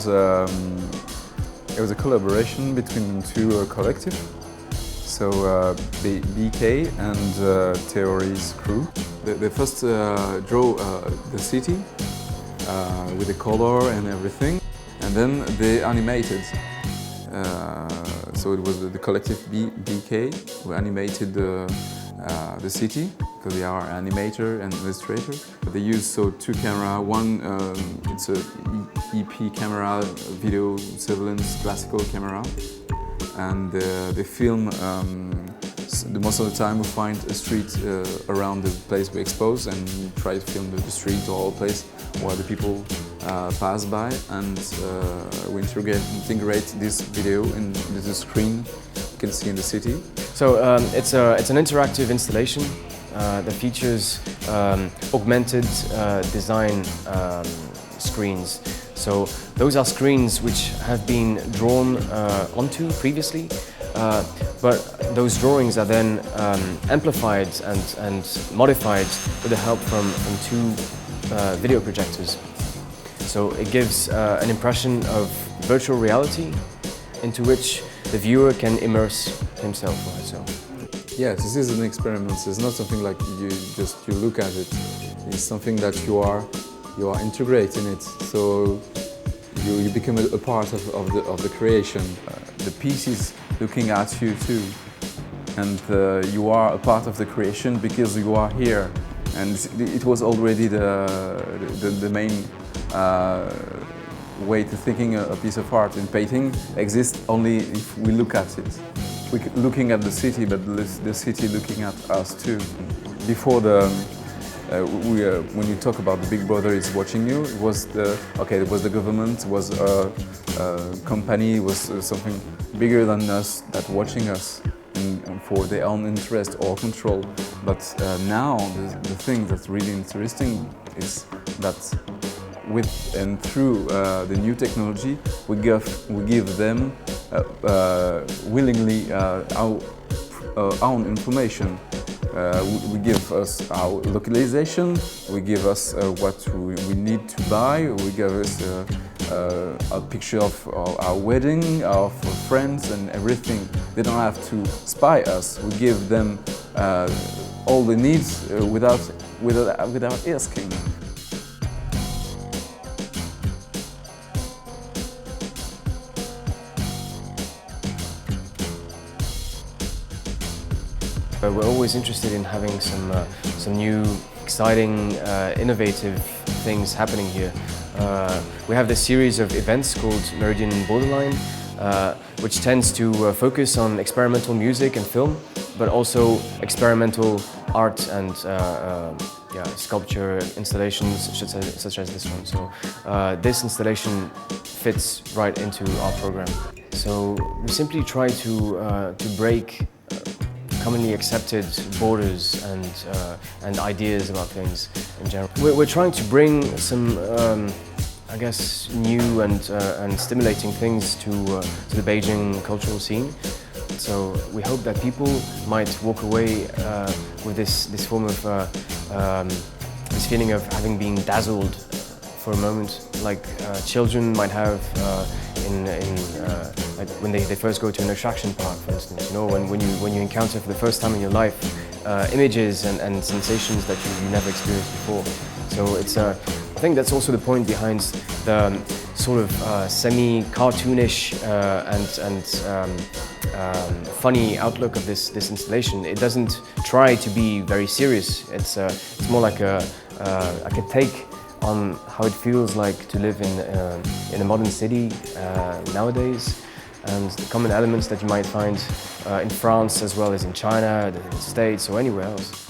it was a collaboration between two collectives. So BK and Théoriz Crew. They first draw the city with the color and everything, and then they animated. So it was the collective BK who animated the city, because they are animator and illustrator. They use two cameras. One it's a EP camera, video surveillance classical camera, and they film. Most of the time we find a street around the place we expose, and we try to film the street or place where the people pass by, and we integrate this video in the screen you can see in the city. So it's an interactive installation that features augmented design screens. So those are screens which have been drawn onto previously, but those drawings are then amplified and modified with the help from two video projectors. So it gives an impression of virtual reality into which the viewer can immerse himself or herself. Yes, this is an experiment. It's not something like you look at it. It's something that you are integrating it. So you become a part of the creation. The piece is looking at you too, and you are a part of the creation because you are here. And it was already the main way to thinking a piece of art in painting exists only if we look at it. We're looking at the city, but the city looking at us too. Before when you talk about the Big Brother is watching you, it was the government, it was a company, it was something bigger than us that watching us and for their own interest or control. But now the thing that's really interesting is that with and through the new technology, we give them willingly our own information. We give us our localization, we give us what we need to buy, we give us a picture of our wedding, of friends and everything. They don't have to spy us, we give them all the needs without asking. We're always interested in having some new, exciting, innovative things happening here. We have this series of events called Meridian Borderline, which tends to focus on experimental music and film, but also experimental art and sculpture installations such as this one. So this installation fits right into our program. So we simply try to break commonly accepted borders and ideas about things in general. We're trying to bring some, I guess, new and stimulating things to the Beijing cultural scene. So we hope that people might walk away with this form of this feeling of having been dazzled for a moment, like children might have like when they first go to an attraction park, for instance. You know, when you encounter for the first time in your life images and sensations that you never experienced before. So it's I think that's also the point behind the sort of semi-cartoonish and funny outlook of this installation. It doesn't try to be very serious. It's more like a take on how it feels like to live in a modern city nowadays, and the common elements that you might find in France as well as in China, the States or anywhere else.